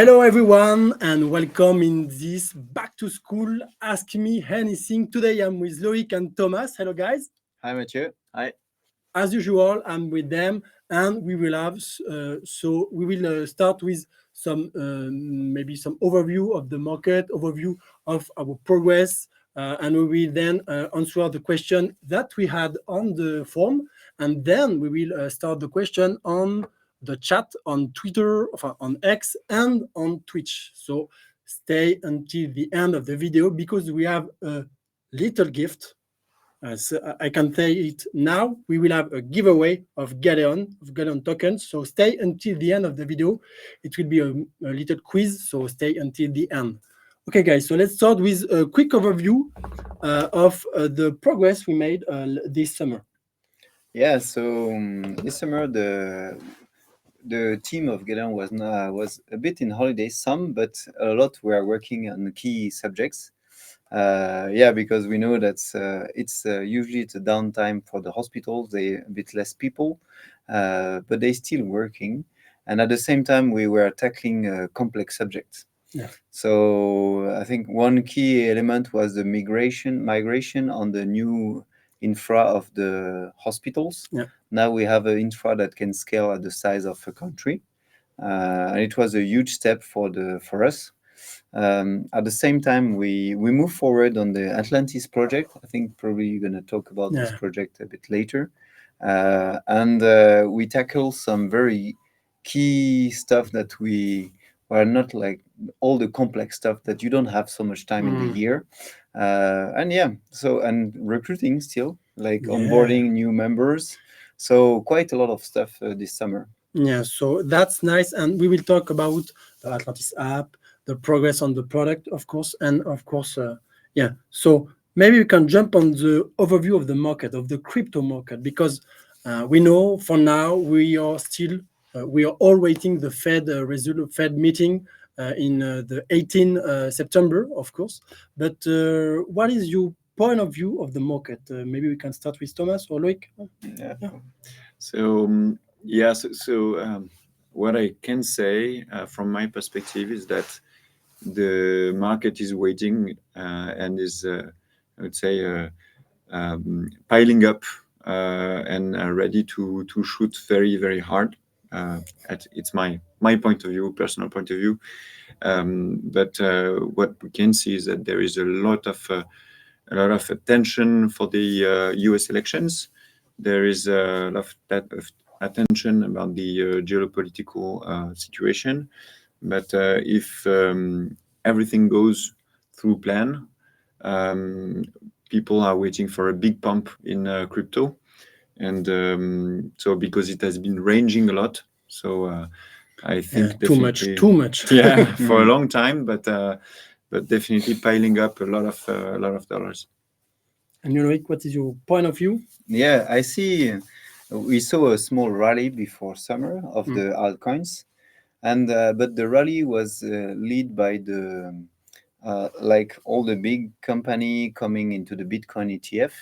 Hello everyone and welcome in this back to school Ask Me Anything. Today I'm with Loïc and Thomas. Hello guys. Hi Mathieu. Hi. As usual, I'm with them and we will have start with some maybe some overview of the market, overview of our progress, and we will then answer the question that we had on the form, and then we will start the question on the chat on Twitter, on X, and on Twitch. So stay until the end of the video because we have a little gift. So I can say it now. We will have a giveaway of Galeon tokens. So stay until the end of the video. It will be a little quiz. So stay until the end. Okay, guys. So let's start with a quick overview of the progress we made this summer. Yeah. So this summer the team of Galeon was a bit in holiday, but a lot were working on key subjects. Because we know that it's usually it's a downtime for the hospitals. They a bit less people, but they still working. And at the same time, we were tackling complex subjects. Yeah. So I think one key element was the migration on the new infra of the hospitals. Yeah. Now we have an infra that can scale at the size of a country, and it was a huge step for us. At the same time, we move forward on the Atlantis project. I think probably you're going to talk about this project a bit later. And we tackle some very key stuff that we were not like all the complex stuff that you don't have so much time in the year. And recruiting still, like onboarding new members. So quite a lot of stuff this summer. Yeah, so that's nice. And we will talk about the Atlantis app, the progress on the product, of course, and of course, So maybe we can jump on the overview of the market, of the crypto market, because we know for now we are all waiting the Fed meeting in the 18th September, of course. But what is your point of view of the market? Maybe we can start with Thomas or Loïc. What I can say from my perspective is that the market is waiting and is, I would say, piling up and ready to shoot very, very hard. It's my point of view, personal point of view. But what we can see is that there is a lot of attention for the US elections. There is a lot of attention about the geopolitical situation. But if everything goes through plan, people are waiting for a big pump in crypto. And so because it has been ranging a lot. So I think too much. Yeah, for a long time, but definitely piling up a lot of dollars. And Loïc, what is your point of view? Yeah, I see. We saw a small rally before summer of the altcoins, and but the rally was led by the like all the big company coming into the Bitcoin ETF,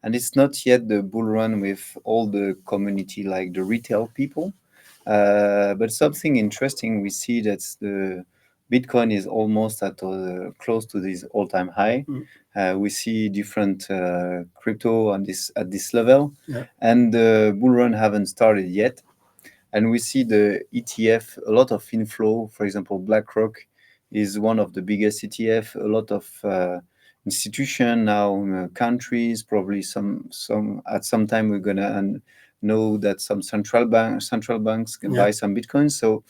and it's not yet the bull run with all the community like the retail people. But something interesting, we see that the Bitcoin is almost at close to this all-time high. We see different crypto at this level, and the bull run haven't started yet. And we see the ETF, a lot of inflow. For example, BlackRock is one of the biggest ETF. A lot of institution now, countries, probably some at some time we're gonna know that some central banks can buy some Bitcoin. So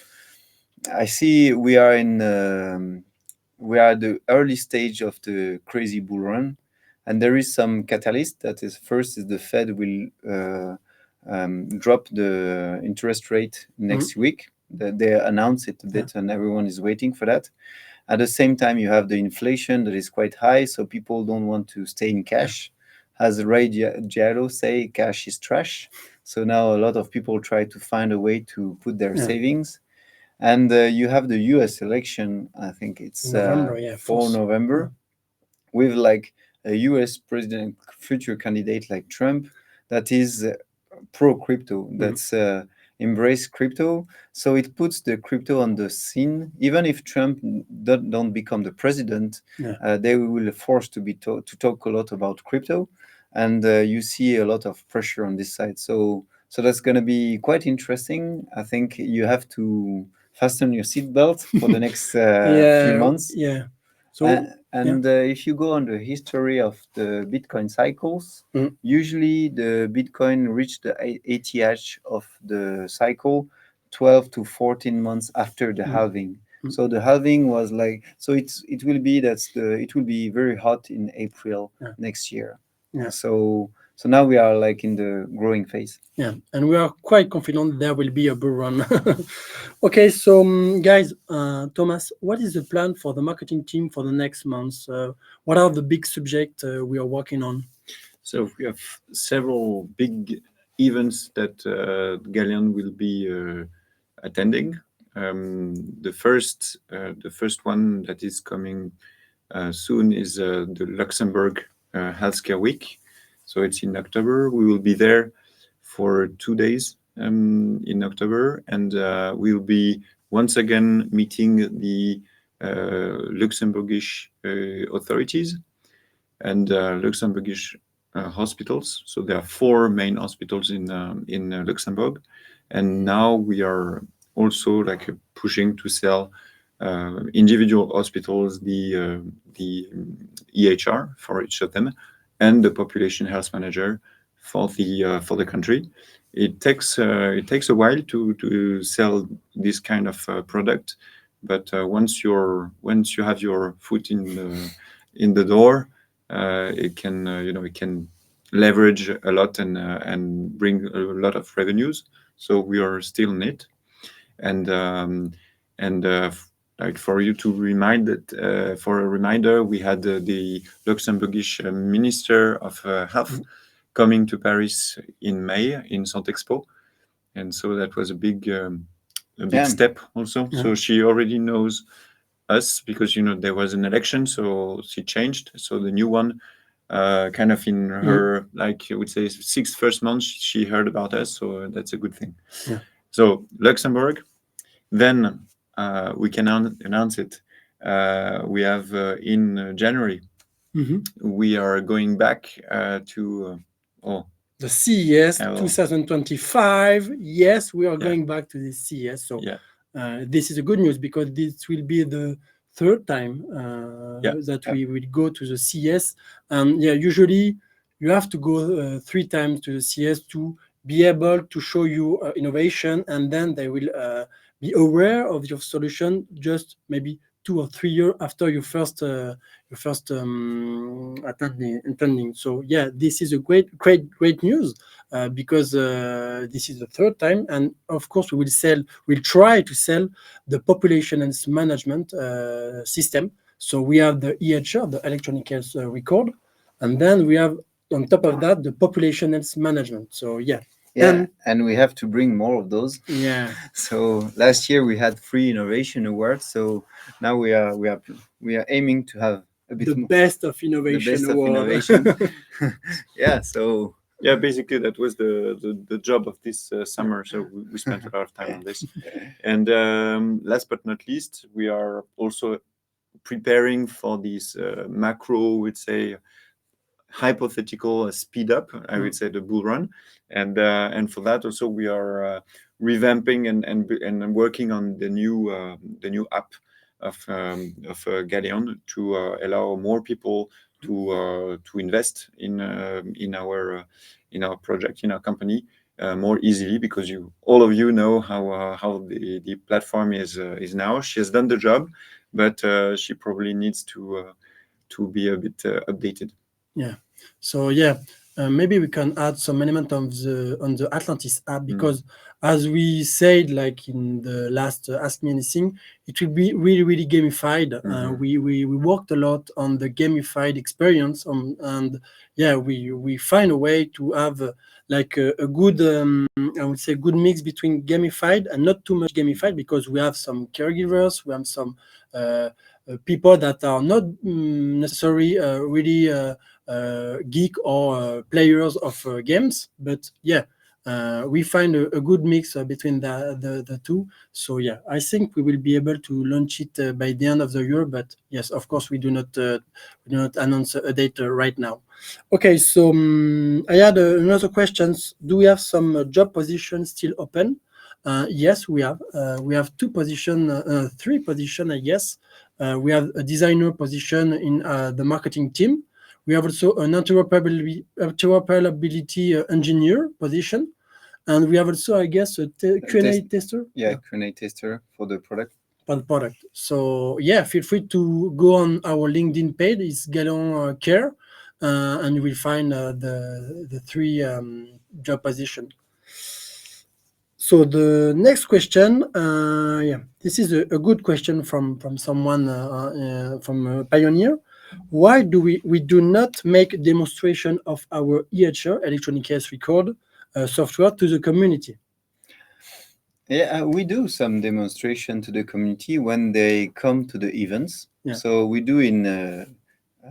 I see we are at the early stage of the crazy bull run, and there is some catalyst. That is, first is the Fed will drop the interest rate next week. They announce it a bit, and everyone is waiting for that. At the same time, you have the inflation that is quite high, so people don't want to stay in cash. As Ray Dalio say, cash is trash. So now a lot of people try to find a way to put their savings. And you have the US election, I think it's November, with like a US future candidate like Trump that is pro-crypto. That's embrace crypto. So it puts the crypto on the scene. Even if Trump don't become the president, Yeah. they will forced to be to talk a lot about crypto, and you see a lot of pressure on this side. So that's going to be quite interesting. I think you have to fasten your seatbelt for the next few Yeah, months. yeah. Uh, So yeah. and if you go on the history of the Bitcoin cycles, Mm. usually the Bitcoin reached the ATH of the cycle 12 to 14 months after the Mm. halving. Mm. So the halving was like, so it will be it will be very hot in April Yeah. next year. Yeah. So now we are like in the growing phase. Yeah, and we are quite confident there will be a bull run. Okay, so guys, Thomas, what is the plan for the marketing team for the next months? What are the big subjects we are working on? So we have several big events that Galeon will be attending. The first one that is coming soon is the Luxembourg Healthcare Week. So it's in October. We will be there for 2 days in October, and we will be once again meeting the Luxembourgish authorities and Luxembourgish hospitals. So there are 4 main hospitals in Luxembourg, and now we are also like pushing to sell individual hospitals the EHR for each of them, and the population health manager for the country. It takes a while to sell this kind of product, but once you have your foot in the door, it can it can leverage a lot and bring a lot of revenues. So we are still in it, and like for you to remind that for a reminder, we had the Luxembourgish Minister of Health coming to Paris in May in Santexpo, and so that was a big Yeah. step also. Yeah. So she already knows us because there was an election, so she changed. So the new one, kind of in her like I would say 6 first months, she heard about us, so that's a good thing. Yeah. So Luxembourg, then we can announce it. We have in January, we are going back to the CES well, 2025. Yes, we are Yeah. going back to the CES. So Yeah. this is a good news because this will be the third time Yeah. that we will go to the CES. And yeah, usually you have to go 3 times to the CES to be able to show you innovation, and then they will be aware of your solution just maybe 2 or 3 years after your first attending. So yeah, this is a great news because this is the third time, and of course we'll try to sell the population health management system. So we have the EHR, the electronic health record, and then we have on top of that the population health management. So yeah. Yeah, and we have to bring more of those. Yeah. So last year we had 3 innovation awards. So now we are aiming to have a bit The more, best of innovation best of award. innovation. Yeah. So yeah, basically that was the job of this summer. So we spent a lot of time on this. And last but not least, we are also preparing for this macro, would say, hypothetical speed up, I would say, the bull run, and for that also we are revamping and working on the new app of Galeon to allow more people to invest in our project, in our company, more easily, because all of you know how the platform is now. She has done the job, but she probably needs to be a bit updated. Yeah. So yeah, maybe we can add some element on the Atlantis app, because as we said, like in the last Ask Me Anything, it will be really gamified. We worked a lot on the gamified experience, and yeah, we find a way to have like a good I would say good mix between gamified and not too much gamified, because we have some caregivers, we have some people that are not necessarily really geek or players of games, but yeah, we find a good mix between the two. So yeah, I think we will be able to launch it by the end of the year. But yes, of course, we do not announce a date right now. Okay, so I had another questions. Do we have some job positions still open? Yes, we have. We have three position, I guess. We have a designer position in the marketing team. We have also an interoperability engineer position, and we have also, I guess, a Q&A tester. Yeah, Q&A tester for the product. For the product. So yeah, feel free to go on our LinkedIn page. It's Galeon Care, and you will find the three job position. So the next question, yeah, this is a good question from someone from Pioneer. Why do we do not make demonstration of our 𝐀𝐻 electronic case record software to the community? Yeah, we do some demonstration to the community when they come to the events. Yeah. So we do in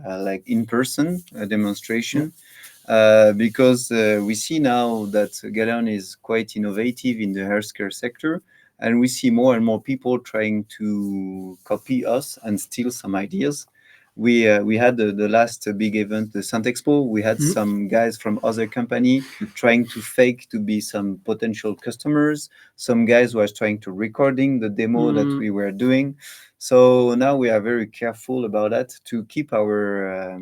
like in-person demonstration. Because we see now that Galeon is quite innovative in the healthcare sector, and we see more and more people trying to copy us and steal some ideas. We had the last big event, the 𝐀𝐿𝐴. We had some guys from other company trying to fake to be some potential customers. Some guys were trying to recording the demo that we were doing. So now we are very careful about that to keep our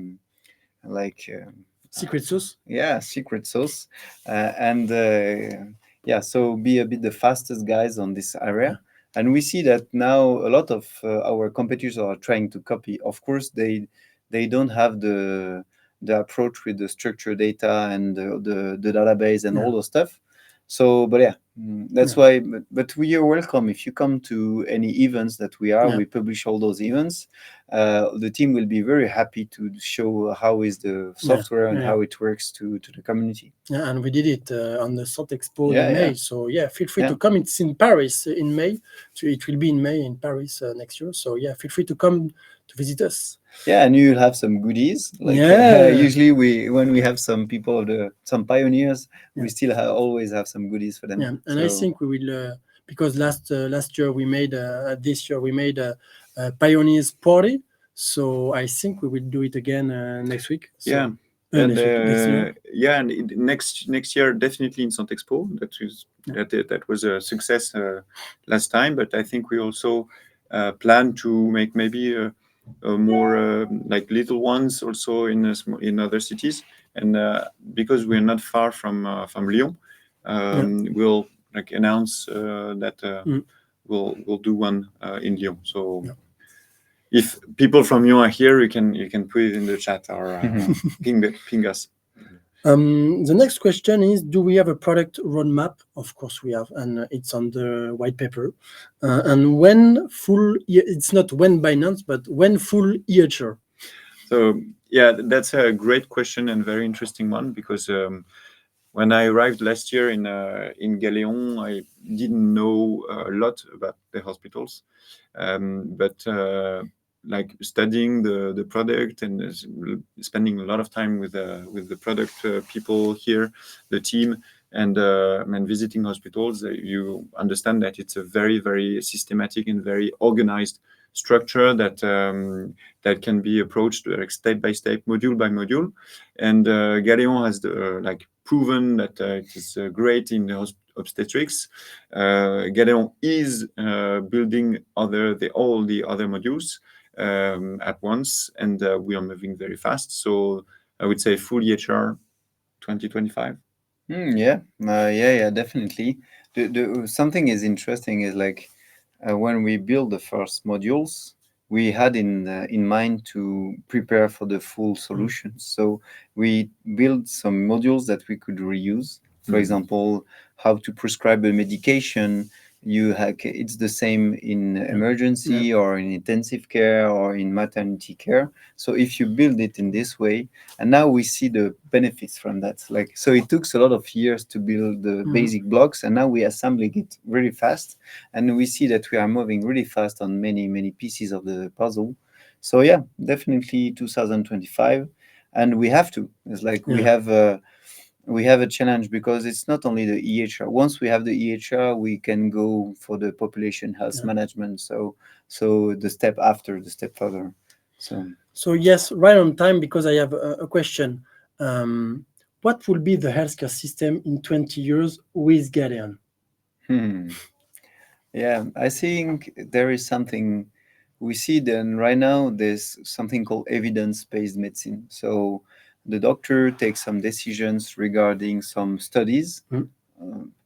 Secret sauce? Yeah, secret sauce. So be a bit the fastest guys on this area. And we see that now a lot of our competitors are trying to copy. Of course, they don't have the approach with the structured data and the database and all those stuff. So, but yeah, that's why. But we are welcome if you come to any events that we are. We publish all those events. The team will be very happy to show how is the software and how it works to the community. Yeah, and we did it on the 𝐀𝐿𝐴 in May. So yeah, feel free to come. It's in Paris in May. So it will be in May in Paris next year. So yeah, feel free to come to visit us. Yeah, and you'll have some goodies. Like usually when we have some people some pioneers, we still always have some goodies for them. Yeah, and I think we will because last year we made this year we made a pioneers party. So I think we will do it again next week. So, yeah. And next year definitely in 𝐁𝐿𝐴. That was a success last time, but I think we also plan to make maybe more like little ones also in other cities. And because we're not far from Lyon, we'll like announce that we'll do one in Lyon. So. If people from Lyon are here, you can put it in the chat or ping us. The next question is: do we have a product roadmap? Of course we have, and it's on the white paper. And when full? It's not when Binance, but when full 𝐀𝐻. So yeah, that's a great question and very interesting one because when I arrived last year in Galeon, I didn't know a lot about the hospitals, but like studying the product and spending a lot of time with the product people here, the team, and visiting hospitals, you understand that it's a very, very systematic and very organized structure that can be approached like step by step, module by module. And Galeon has proven that it is great in the obstetrics. Galeon is building all the other modules at once, and we are moving very fast. So I would say full 𝐀𝐻 2025. Yeah, definitely. Something is interesting is like when we build the first modules, we had in mind to prepare for the full solutions. So we built some modules that we could reuse. For example, how to prescribe a medication. It's the same in emergency or in intensive care or in maternity care. So if you build it in this way, and now we see the benefits from that. So it took a lot of years to build the basic blocks, and now we assembling it really fast, and we see that we are moving really fast on many pieces of the puzzle. So yeah, definitely 2025, and we have to. It's like we have we have a challenge because it's not only the EHR. Once we have the EHR, we can go for the population health Yeah. management. So the step after, the step further. So So yes, right on time, because I have a question. What will be the healthcare system in 20 years with Galeon? hmm. Yeah, I think there is something we see then right now. There's something called evidence-based medicine. So the doctor takes some decisions regarding some studies. Mm.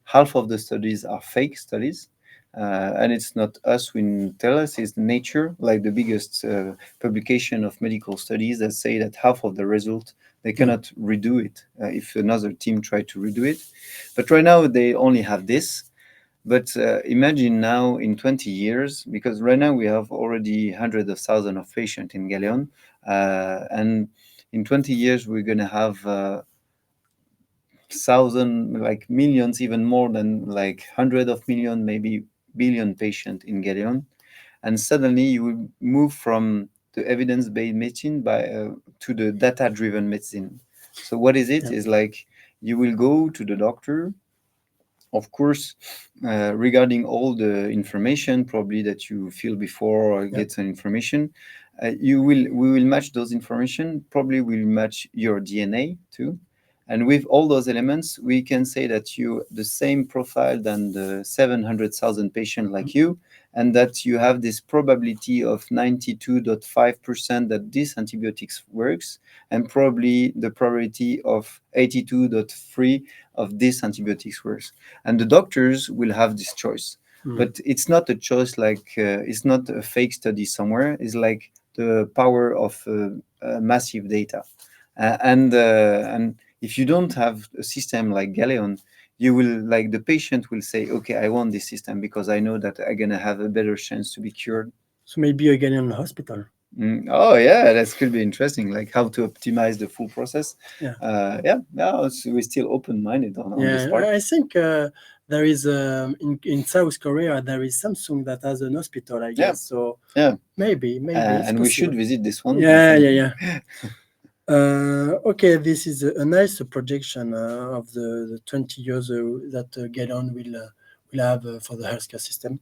Half of the studies are fake studies. And it's not us who tell us, it's nature, like the biggest publication of medical studies that say that half of the result they cannot redo it if another team try to redo it. But right now they only have this. But imagine now in 20 years, because right now we have already hundreds of thousands of patients in Galeon, and in 20 years we're going to have thousand, like millions, even more than like hundred of million, maybe billion patient in Galeon, and suddenly you will move from the evidence-based medicine to the data-driven medicine. So what is it? Yeah. Is like you will go to the doctor, of course, regarding all the information probably that you feel before or Yeah. get some information. We will match those information. Probably we'll match your DNA too, and with all those elements, we can say that you the same profile than the 700,000 patient like you, and that you have this probability of 92.5% that this antibiotics works, and probably the probability of 82.3 of this antibiotics works, and the doctors will have this choice. But it's not a choice like it's not a fake study somewhere. It's like the power of massive data, and if you don't have a system like Galeon, you will like the patient will say, okay, I want this system because I know that I'm gonna have a better chance to be cured. So maybe a Galeon hospital. Oh yeah, that could be interesting. Like how to optimize the full process. Yeah. Yeah, no, we're still open-minded on this Yeah, part. I think there is in South Korea there is Samsung that has an hospital, I guess. So Yeah, maybe it's and we should possible. visit this one. I Yeah, think. yeah, yeah. Okay, this is a nice projection of the 20 years that Galeon will have for the healthcare system.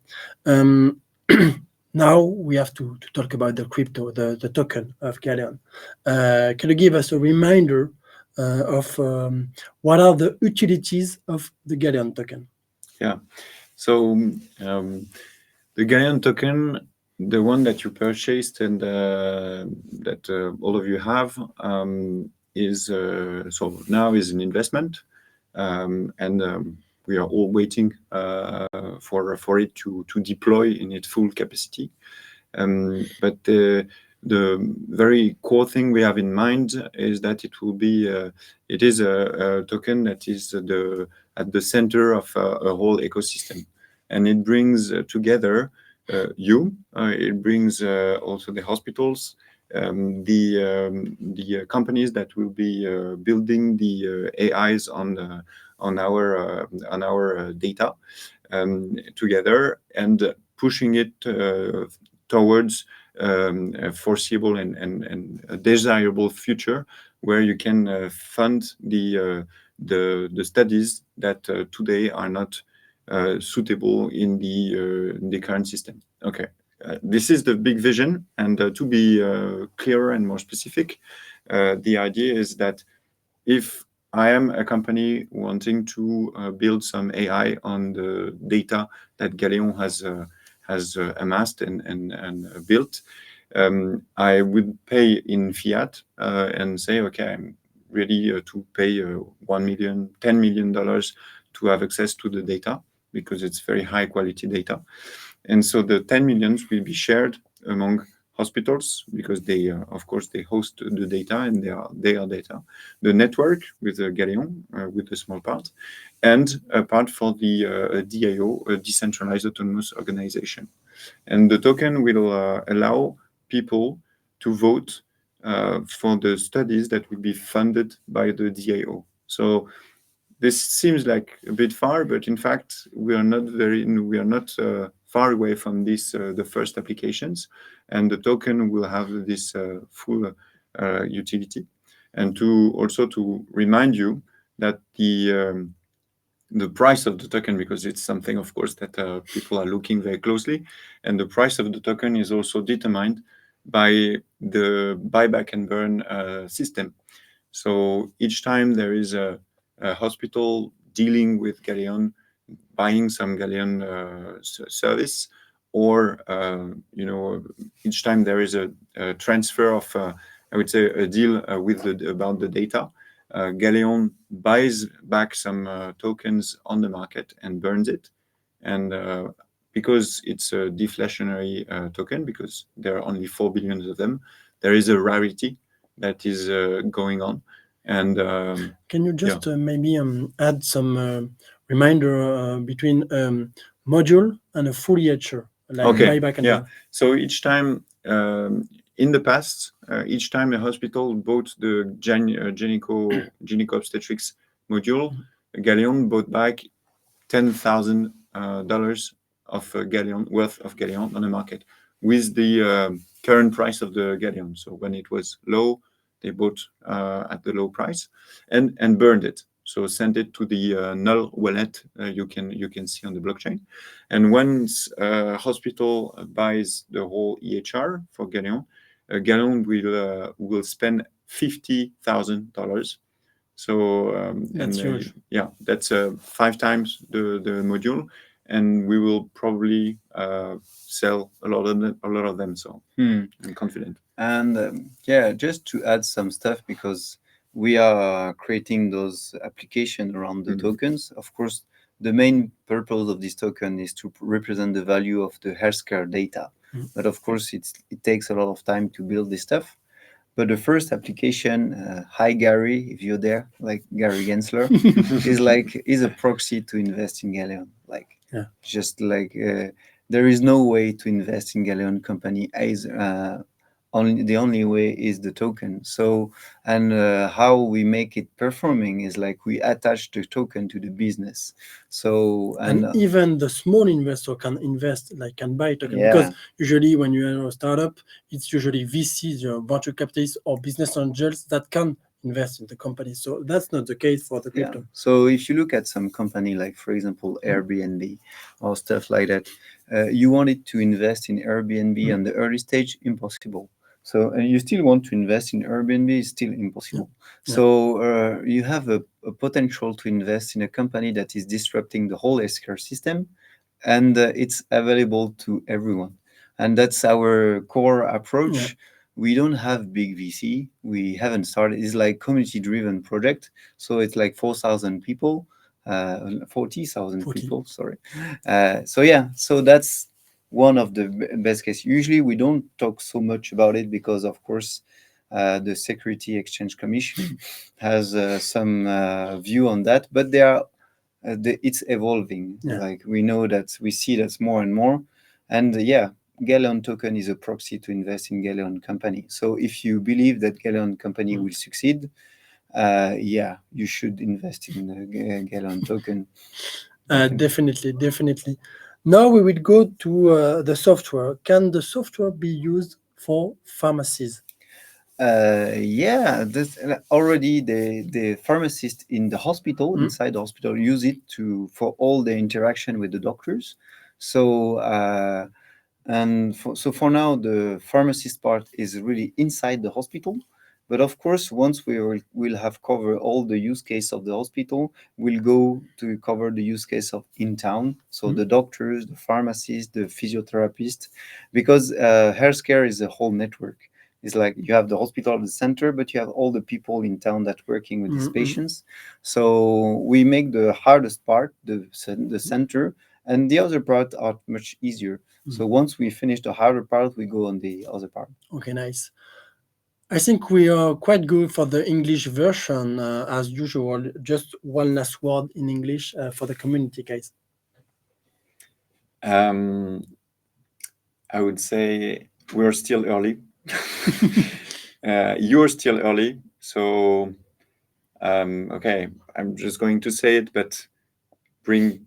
Now we have to talk about the crypto, the token of Galeon. Can you give us a reminder of what are the utilities of the Galeon token? Yeah. So the Galeon token, the one that you purchased and that all of you have, is so now is an investment, and we are all waiting for it to deploy in its full capacity. But the very core thing we have in mind is that it is a token that is at the center of a whole ecosystem, and it brings together it brings also the hospitals, the companies that will be building the AIs on our data together, and pushing it towards a foreseeable and a desirable future where you can fund the studies that today are not suitable in the current system. Okay, this is the big vision, and to be clearer and more specific, the idea is that if I am a company wanting to build some AI on the data that Galeon has amassed and built, I would pay in fiat and say, okay, I'm ready to pay $1 million, $10 million to have access to the data because it's very high quality data. And so the 10 millions will be shared among hospitals because they, of course, they host the data and they are their data. The network with Galeon, with a small part, and a part for the DAO, a decentralized autonomous organization. And the token will allow people to vote for the studies that will be funded by the DAO. So this seems like a bit far, but in fact, we are not far away from this the first applications, and the token will have this full utility. And to remind you that the price of the token, because it's something, of course, that people are looking very closely, and the price of the token is also determined by the buyback and burn system. So each time there is a hospital dealing with Galeon, buying some Galeon service, or each time there is a transfer of, I would say, a deal about the data, Galeon buys back some tokens on the market and burns it, and because it's a deflationary token, because there are only 4 billion of them, there is a rarity that is going on. And can you just maybe add some reminder between module and a full EHR, like buyback and burn? So each time in the past, each time a hospital bought the 𝐀𝐁𝐎𝐶 module, Galeon bought back $10,000 of Galeon worth of Galeon on the market with the current price of the Galeon. So when it was low, they bought at the low price and burned it. So send it to the null wallet you can see on the blockchain. And once a hospital buys the whole EHR for Galeon, Galeon will spend $50,000. So that's huge. That's 5 times the module, and we will probably sell a lot of them. So I'm confident. And just to add some stuff, because we are creating those applications around the tokens. Of course, the main purpose of this token is to represent the value of the healthcare data. But of course, it takes a lot of time to build this stuff. But the first application, hi Gary, if you're there, like Gary Gensler, is a proxy to invest in Galeon. Just like there is no way to invest in Galeon company as the only way is the token. So, and how we make it performing is like we attach the token to the business. So and even the small investor can invest, like can buy token, because usually when you are a startup, it's usually VCs, venture capitalists or business angels that can invest in the company. So that's not the case for the crypto. So if you look at some company like, for example, Airbnb or stuff like that, you wanted to invest in Airbnb on the early stage, impossible. So and you still want to invest in Airbnb, is still impossible. So you have a potential to invest in a company that is disrupting the whole healthcare system, and it's available to everyone. And that's our core approach. We don't have big VC. We haven't started. It's like community-driven project. So it's like 4,000 people, 40,000 people. Sorry. So that's one of the best case. Usually we don't talk so much about it because, of course, the Security Exchange Commission has some view on that. But it's evolving. Like we know that, we see that more and more, and Galeon token is a proxy to invest in Galeon company. So if you believe that Galeon company will succeed, you should invest in the Galeon token. Definitely. Now we will go to the software. Can the software be used for pharmacies? This, already the pharmacist in the hospital, inside the hospital, use it for all the interaction with the doctors. So for now, the pharmacist part is really inside the hospital. But of course, once we'll have covered all the use case of the hospital, we'll go to cover the use case of in town. So the doctors, the pharmacists, the physiotherapists, because healthcare is a whole network. It's like you have the hospital at the center, but you have all the people in town that working with these patients. So we make the hardest part, the center, and the other part are much easier. So once we finish the harder part, we go on the other part. Okay, nice. I think we are quite good for the English version, as usual. Just one last word in English for the community, guys. I would say we're still early. You're still early. So, okay, I'm just going to say it, but bring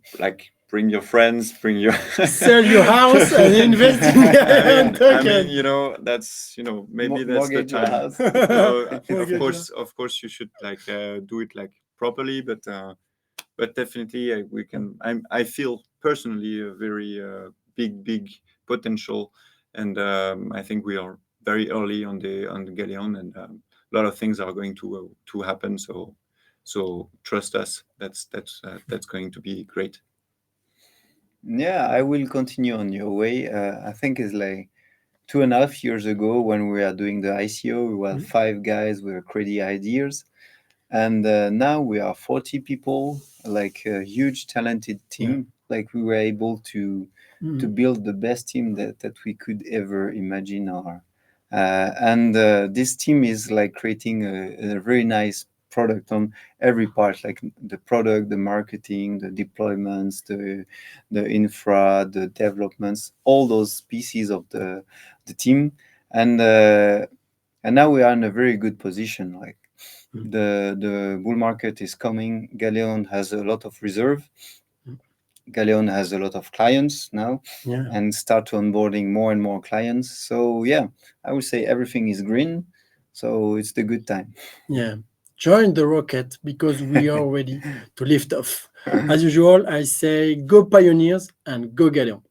your friends, sell your house and invest in Galeon token. I mean, that's maybe that's the time. Of course, you should do it like properly, but definitely we can. I feel personally a very big potential, and I think we are very early on the Galeon, and a lot of things are going to happen. So trust us. That's going to be great. Yeah, I will continue on your way. I think it's like 2.5 years ago when we are doing the ICO, we were Mhm. 5 guys with crazy ideas. And now we are 40 people, like a huge talented Yeah. team. Like we were able to Mhm. build the best team that we could ever imagine. And this team is like creating a very nice product on every part, like the product, the marketing, the deployments, the infra, the developments, all those pieces of the team. And uh, and now we are in a very good position. Like Mhm. the bull market is coming. Galeon has a lot of reserve. Mhm. Galeon has a lot of clients now, Yeah. and start to onboarding more and more clients. So yeah, I would say everything is green. So it's the good time. Yeah. Join the rocket because we are ready to lift off. As usual, I say go pioneers and go Galeon.